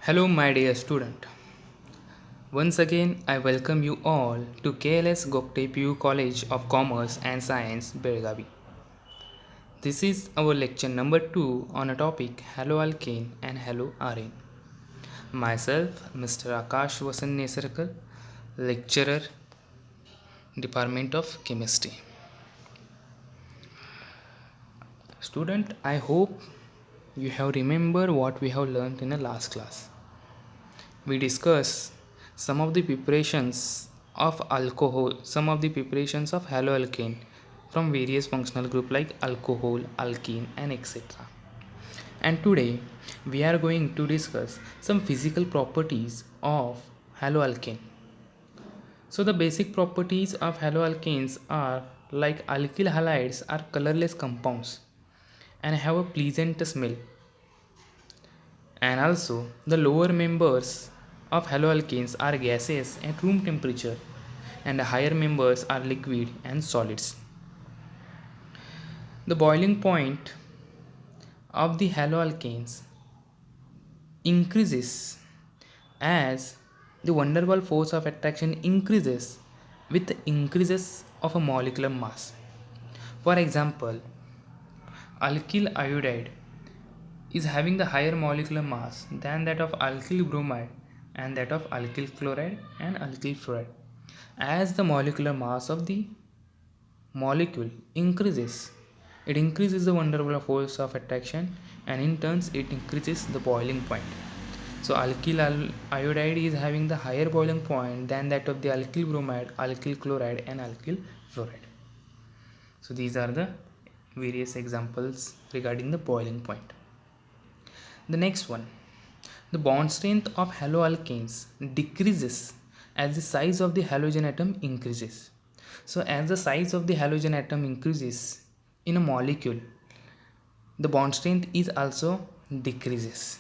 Hello, my dear student. Once again, I welcome you all to KLS Gokte PU College of Commerce and Science, Belgavi. This is our lecture number 2 on a topic haloalkane and haloarene. Myself, Mr. Akash Vasan Nesarkar, lecturer, Department of Chemistry. Student, I hope you have remembered what we have learned in the last class. We discussed some of the preparations of alcohol, some of the preparations of haloalkane from various functional groups like alcohol, alkene, and etc. And today we are going to discuss some physical properties of haloalkane. So the basic properties of haloalkanes are like alkyl halides are colorless compounds and have a pleasant smell, and also the lower members of haloalkanes are gaseous at room temperature and the higher members are liquid and solids. The boiling point of the haloalkanes increases as the van der Waals force of attraction increases with the increases of a molecular mass. For example, alkyl iodide is having the higher molecular mass than that of alkyl bromide and that of alkyl chloride and alkyl fluoride. As the molecular mass of the molecule increases, it increases the van der Waals force of attraction, and in turns it increases the boiling point. So alkyl iodide is having the higher boiling point than that of the alkyl bromide, alkyl chloride and alkyl fluoride. So these are the various examples regarding the boiling point. The next one, the bond strength of haloalkanes decreases as the size of the halogen atom increases. So as the size of the halogen atom increases in a molecule, the bond strength is also decreases.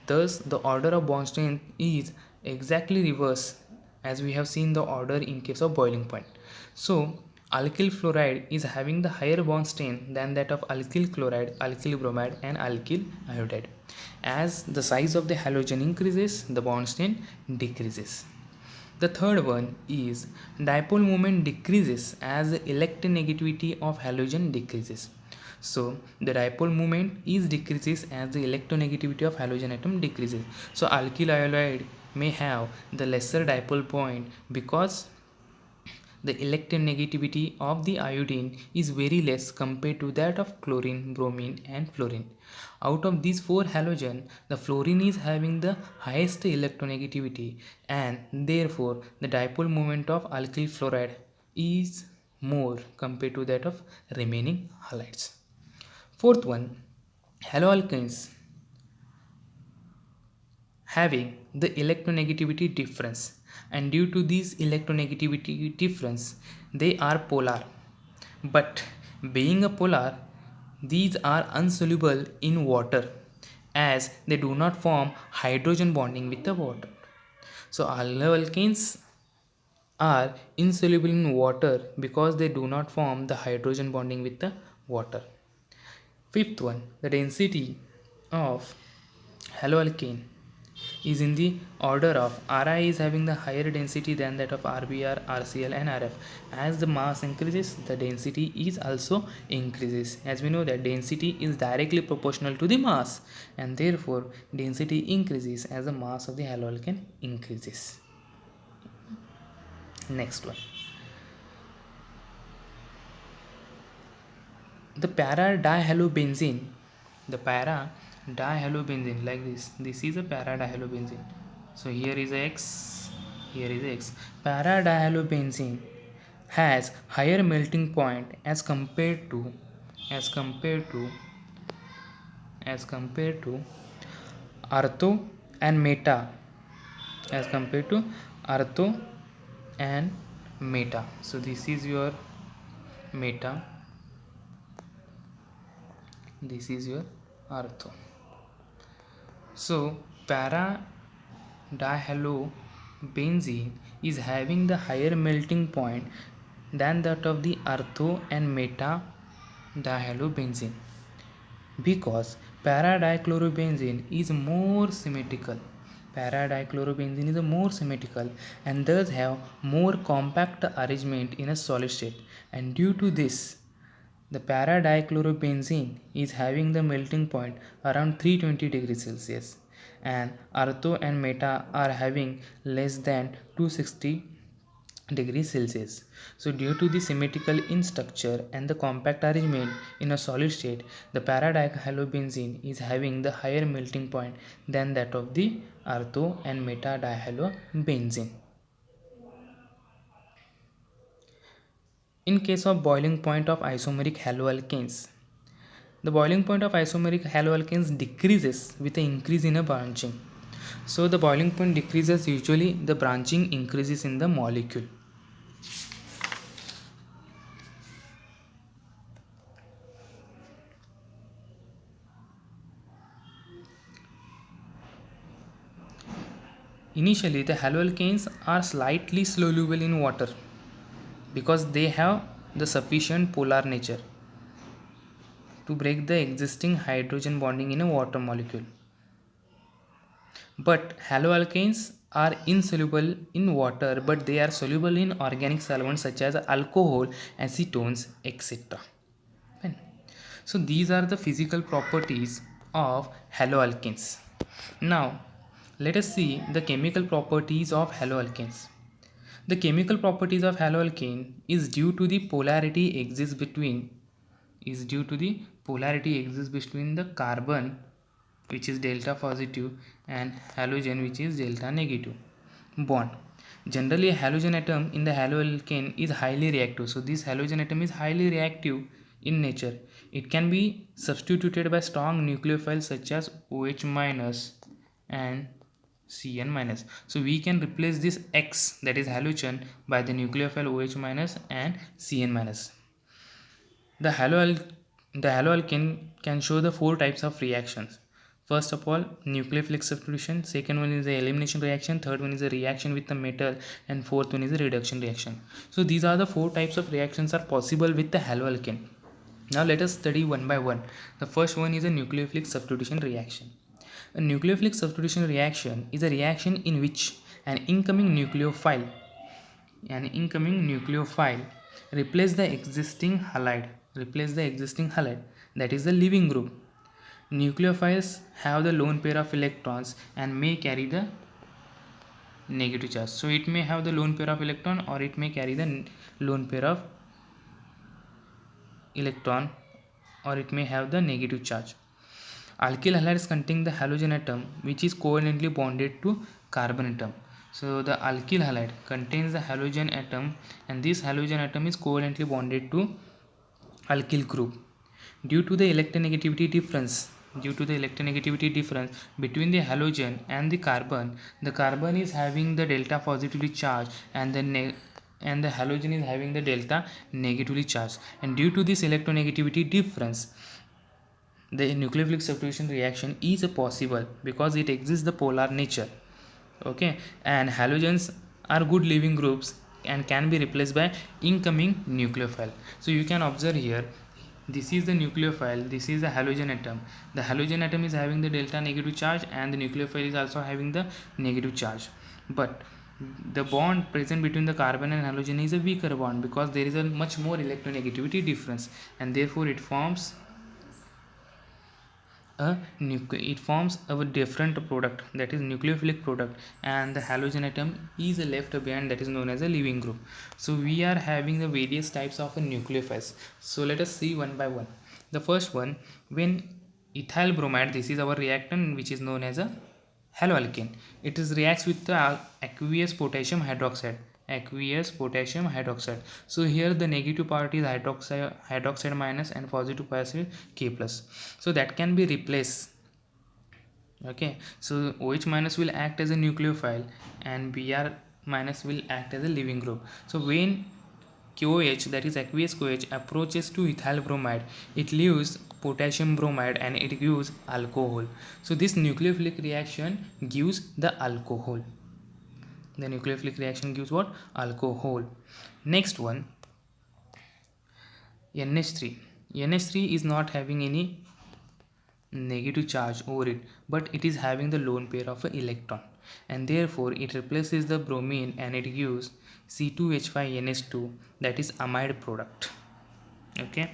Thus the order of bond strength is exactly reverse as we have seen the order in case of boiling point. So alkyl fluoride is having the higher bond strength than that of alkyl chloride, alkyl bromide and alkyl iodide. As the size of the halogen increases, the bond strength decreases. The third one is dipole moment decreases as the electronegativity of halogen decreases. So the dipole moment is decreases as the electronegativity of halogen atom decreases. So alkyl iodide may have the lesser dipole point because the electronegativity of the iodine is very less compared to that of chlorine, bromine and fluorine. Out of these four halogen, the fluorine is having the highest electronegativity, and therefore the dipole moment of alkyl fluoride is more compared to that of remaining halides. Fourth one, haloalkanes having the electronegativity difference, and due to this electronegativity difference they are polar, but being a polar these are insoluble in water as they do not form hydrogen bonding with the water. So haloalkanes are insoluble in water because they do not form the hydrogen bonding with the water. Fifth one, the density of haloalkane is in the order of Ri is having the higher density than that of RBr, RCl and RF. As the mass increases, the density is also increases. As we know that density is directly proportional to the mass, and therefore density increases as the mass of the haloalkane increases. Next one, the para dihalobenzene, the para dihalobenzene like this is a para dihalobenzene. So here is X, here is X. Para dihalobenzene has higher melting point as compared to as compared to as compared to artho and meta, as compared to artho and meta. So this is your meta, this is your artho. So para dihalobenzene is having the higher melting point than that of the artho and meta dihalobenzene because para dichlorobenzene is more symmetrical. Para-dichlorobenzene is a more symmetrical and thus have more compact arrangement in a solid state, and due to this the para-dichlorobenzene is having the melting point around 320 degrees Celsius, and ortho and meta are having less than 260 degrees Celsius. So due to the symmetrical in structure and the compact arrangement in a solid state, the para-dihalorbenzene is having the higher melting point than that of the ortho and meta-dihalorbenzene. In case of boiling point of isomeric haloalkanes, the boiling point of isomeric haloalkanes decreases with the increase in a branching. So the boiling point decreases, usually the branching increases in the molecule. Initially, the haloalkanes are slightly soluble in water because they have the sufficient polar nature to break the existing hydrogen bonding in a water molecule. But haloalkanes are insoluble in water, but they are soluble in organic solvents such as alcohol, acetones, etc. Fine. So these are the physical properties of haloalkanes. Now let us see the chemical properties of haloalkanes. The chemical properties of haloalkane is due to the polarity exists between the carbon, which is delta positive, and halogen, which is delta negative bond. Generally, a halogen atom in the haloalkane is highly reactive. So this halogen atom is highly reactive in nature. It can be substituted by strong nucleophiles such as OH minus and Cn minus. So we can replace this X, that is halogen, by the nucleophile OH minus and Cn minus. The haloalkane can show the four types of reactions. First of all, nucleophilic substitution. Second one is the elimination reaction. Third one is the reaction with the metal, and fourth one is the reduction reaction. So these are the four types of reactions are possible with the haloalkane. Now let us study one by one. The first one is a nucleophilic substitution reaction. A nucleophilic substitution reaction is a reaction in which an incoming nucleophile replace the existing halide, that is the leaving group. Nucleophiles have the lone pair of electrons and may carry the negative charge. So it may have the lone pair of electron, or it may carry the lone pair of electron, or it may have the negative charge. Alkyl halides contain the halogen atom which is covalently bonded to carbon atom. So the alkyl halide contains the halogen atom, and this halogen atom is covalently bonded to alkyl group. Due to the electronegativity difference between the halogen and the carbon is having the delta positively charge, and the halogen is having the delta negatively charge. And due to this electronegativity difference, the nucleophilic substitution reaction is possible because it exists the polar nature. Okay, and halogens are good leaving groups and can be replaced by incoming nucleophile. So you can observe here, this is the nucleophile, this is the halogen atom. The halogen atom is having the delta negative charge, and the nucleophile is also having the negative charge, but the bond present between the carbon and halogen is a weaker bond because there is a much more electronegativity difference, and therefore it forms a different product, that is nucleophilic product, and the halogen atom is left behind, that is known as a leaving group. So we are having the various types of nucleophiles. So let us see one by one. The first one, when ethyl bromide, this is our reactant which is known as a haloalkane. It is reacts with the aqueous potassium hydroxide. So here the negative part is hydroxide minus, and positive part is K plus. So that can be replaced. Okay, so OH minus will act as a nucleophile, and Br minus will act as a leaving group. So when KOH, that is aqueous KOH, approaches to ethyl bromide, it leaves potassium bromide and it gives alcohol. So this nucleophilic reaction gives the alcohol. The nucleophilic reaction gives what? Alcohol. Next one, NH3. NH3 is not having any negative charge over it, but it is having the lone pair of an electron, and therefore it replaces the bromine and it gives C2H5NH2, that is amide product. Okay,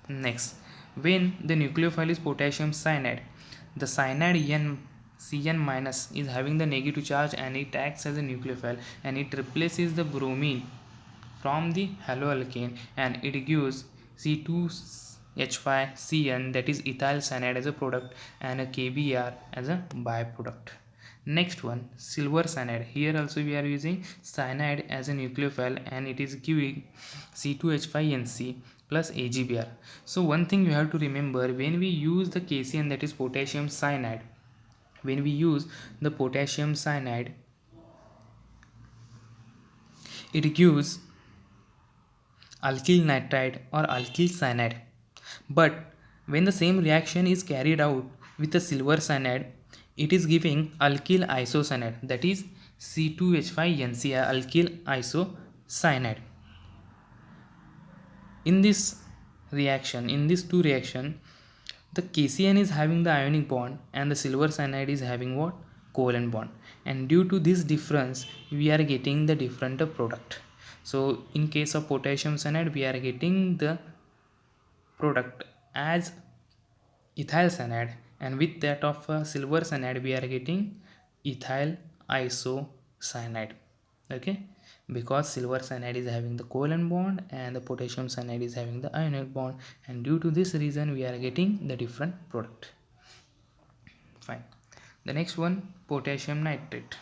next, when the nucleophile is potassium cyanide, the cyanide Cn minus is having the negative charge and it acts as a nucleophile and it replaces the bromine from the haloalkane and it gives C2H5Cn, that is ethyl cyanide, as a product and a KBr as a byproduct. Next one, silver cyanide. Here also we are using cyanide as a nucleophile and it is giving C2H5NC plus AgBr. So one thing you have to remember, when we use the KCN, that is potassium cyanide, when we use the potassium cyanide, it gives alkyl nitride or alkyl cyanide. But when the same reaction is carried out with the silver cyanide, it is giving alkyl isocyanide, that is C2H5NC, alkyl isocyanide. In this reaction, in these two reaction, the KCN is having the ionic bond and the silver cyanide is having what? Covalent bond. And due to this difference, we are getting the different product. So in case of potassium cyanide, we are getting the product as ethyl cyanide, and with that of silver cyanide we are getting ethyl isocyanide. Okay, because silver cyanide is having the covalent bond and the potassium cyanide is having the ionic bond, and due to this reason we are getting the different product. Fine. The next one, potassium nitrate.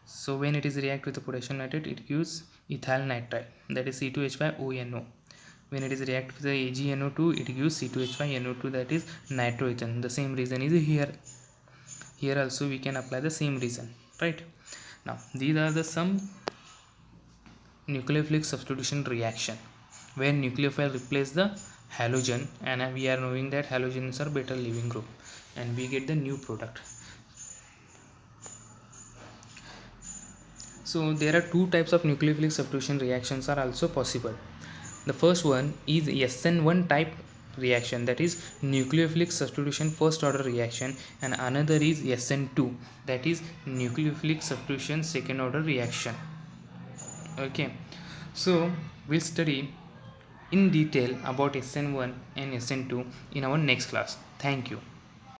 So when it is react with the potassium nitrate, it gives ethyl nitride, that is C2H5ONO. When it is react with the AgNO2, it gives C2H5NO2, that is nitrogen. The same reason is here. Here also we can apply the same reason, right? Now these are the some nucleophilic substitution reaction where nucleophile replace the halogen, and we are knowing that halogens are better leaving group and we get the new product. So there are two types of nucleophilic substitution reactions are also possible. The first one is SN1 type reaction, that is nucleophilic substitution first order reaction, and another is SN2, that is nucleophilic substitution second order reaction. Okay, so we'll study in detail about SN1 and SN2 in our next class. Thank you.